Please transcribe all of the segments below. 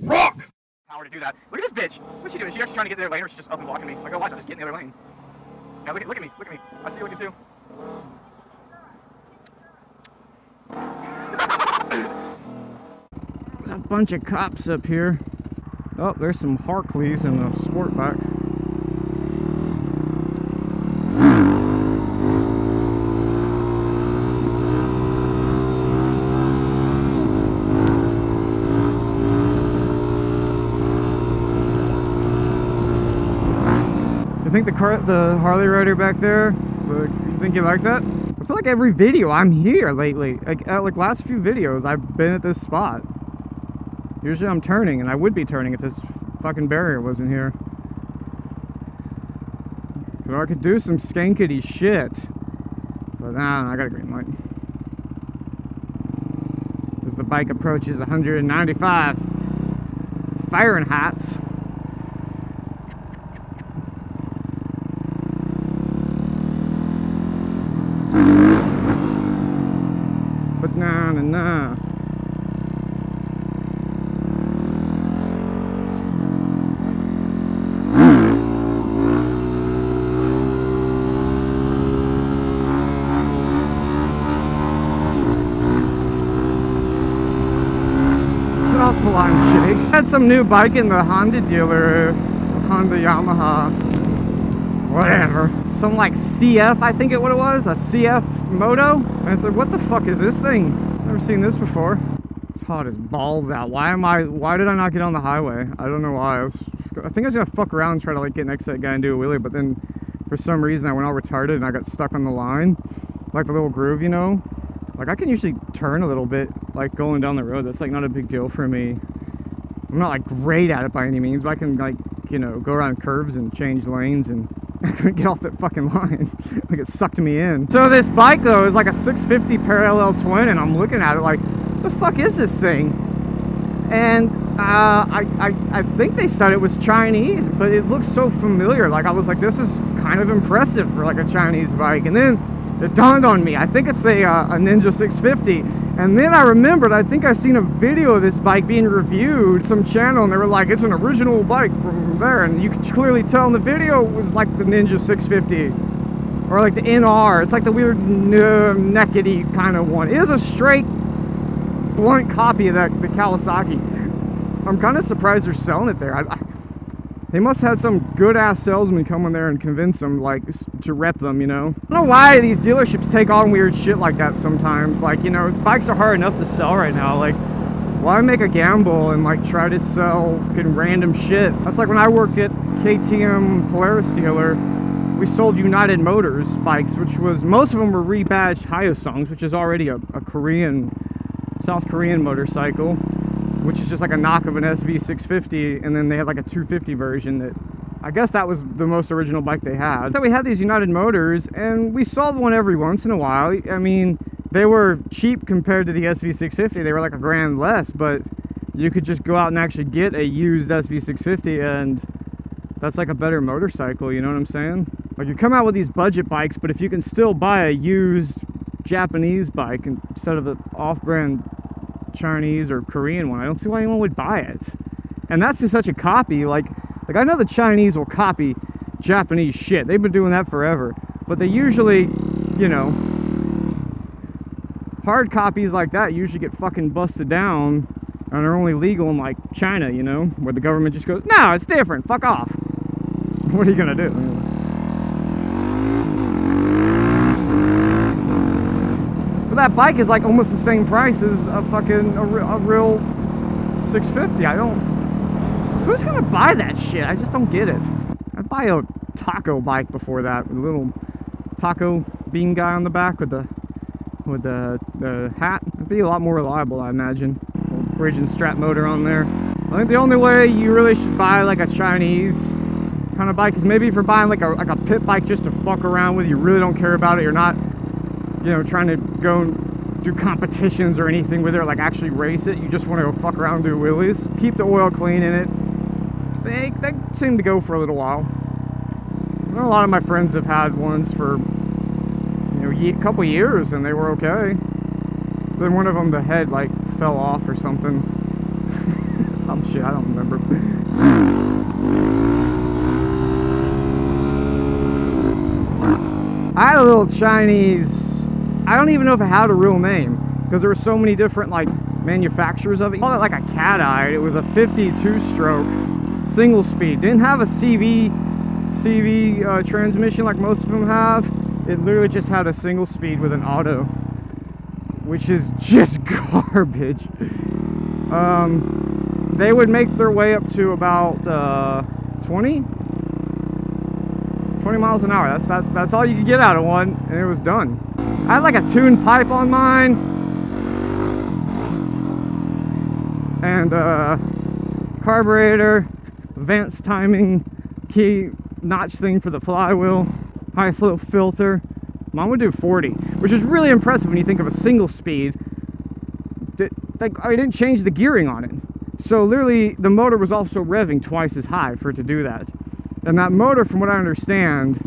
Rock! Power to do that. Look at this bitch. What's she doing? Is she actually trying to get in their lane, or is she just up and blocking me? Like, oh, watch, I'll just get in the other lane. Now look at me, look at me. I see you looking too. A bunch of cops up here. Oh, there's some Harkleys and a Sportback. You think the Harley rider back there, you think you like that? I feel like every video I'm here lately, like last few videos, I've been at this spot. Usually I'm turning, and I would be turning if this fucking barrier wasn't here. So I could do some skankety shit. But nah, I got a green light. As the bike approaches 195 Fahrenheit. But nah. I had some new bike in the Honda dealer, Honda Yamaha, whatever. Some like CF, I think what it was, a CFmoto. And I said, what the fuck is this thing? Never seen this before. It's hot as balls out. Why did I not get on the highway? I don't know why. I think I was gonna fuck around and try to like get next to that guy and do a wheelie, but then for some reason I went all retarded and I got stuck on the line, like the little groove, you know? Like I can usually turn a little bit, like going down the road. That's like not a big deal for me. I'm not like great at it by any means, but I can like, you know, go around curves and change lanes, and I couldn't get off that fucking line. Like it sucked me in. So this bike though is like a 650 parallel twin, and I'm looking at it like, what the fuck is this thing? And I think they said it was Chinese, but it looks so familiar. Like I was like, this is kind of impressive for like a Chinese bike. And then it dawned on me, I think it's a Ninja 650. And then I remembered, I think I seen a video of this bike being reviewed, some channel, and they were like, it's an original bike from there. And you could clearly tell in the video it was like the Ninja 650. Or like the NR. It's like the weird neckety kind of one. It is a straight, blunt copy of the Kawasaki. I'm kind of surprised they're selling it there. They must have had some good-ass salesman come in there and convince them, like, to rep them, you know? I don't know why these dealerships take on weird shit like that sometimes. Like, you know, bikes are hard enough to sell right now. Like, why make a gamble and, like, try to sell fucking random shit? That's like when I worked at KTM Polaris dealer, we sold United Motors bikes, which was, most of them were rebadged Hyosungs, which is already a South Korean motorcycle, which is just like a knock of an SV650, and then they had like a 250 version that, I guess that was the most original bike they had. So we had these United Motors, and we sold one every once in a while. I mean, they were cheap compared to the SV650. They were like $1,000 less, but you could just go out and actually get a used SV650, and that's like a better motorcycle, you know what I'm saying? Like, you come out with these budget bikes, but if you can still buy a used Japanese bike instead of the off-brand Chinese or Korean one, I don't see why anyone would buy it. And that's just such a copy. Like I know the Chinese will copy Japanese shit. They've been doing that forever. But they usually, you know, hard copies like that usually get fucking busted down and are only legal in like China, you know, where the government just goes, no, it's different, fuck off. What are you gonna do? That bike is like almost the same price as a fucking a real 650. Who's gonna buy that shit? I just don't get it. I'd buy a taco bike before that, with a little taco bean guy on the back with the hat. It'd be a lot more reliable, I imagine. Old bridge and strap motor on there. I think the only way you really should buy like a Chinese kind of bike is maybe if you're buying like a pit bike just to fuck around with. You really don't care about it. You're not, you know, trying to go and do competitions or anything with it, or like actually race it. You just want to go fuck around and do wheelies. Keep the oil clean in it. They seem to go for a little while. I know a lot of my friends have had ones for, you know, a couple years and they were okay. Then one of them, the head like fell off or something. some shit, I don't remember. I had a little Chinese, I don't even know if it had a real name, because there were so many different like manufacturers of it. I call it like a cat-eye. It was a 52-stroke single speed. Didn't have a CV transmission like most of them have. It literally just had a single speed with an auto, which is just garbage. They would make their way up to about 20 miles an hour. That's all you could get out of one, and it was done. I had like a tuned pipe on mine, and carburetor, advanced timing, key notch thing for the flywheel, high flow filter. Mine would do 40, which is really impressive when you think of a single speed. Like, I didn't change the gearing on it, so literally the motor was also revving twice as high for it to do that. And that motor, from what I understand,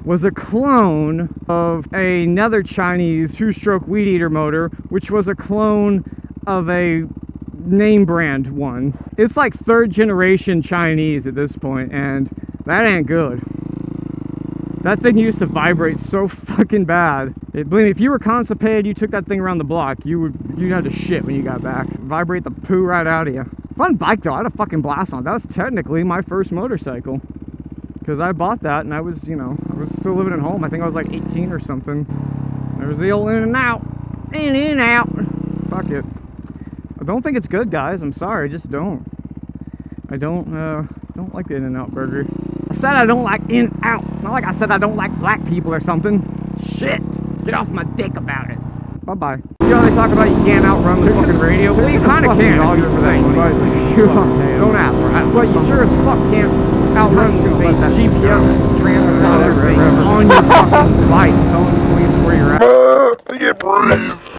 was a clone of another Chinese 2-stroke weed eater motor, which was a clone of a name brand one. It's like 3rd generation Chinese at this point, and that ain't good. That thing used to vibrate so fucking bad. Believe me, if you were constipated, you took that thing around the block, you'd have to shit when you got back. Vibrate the poo right out of you. Fun bike though, I had a fucking blast on it. That was technically my first motorcycle, because I bought that and I was, you know, I was still living at home. I think I was like 18 or something. There was the old in and out. In and out. Fuck it. I don't think it's good, guys. I'm sorry, I just don't. I don't like the In-N-Out burger. I said I don't like In-N-Out. It's not like I said I don't like black people or something. Shit. Get off my dick about it. Bye-bye. You know, they talk about you can't outrun the fucking radio. Well, you kind of can. Don't ask. But you sure as fuck can't outrun the GPS transponder on your fucking bike telling the police where you're at. Get brave.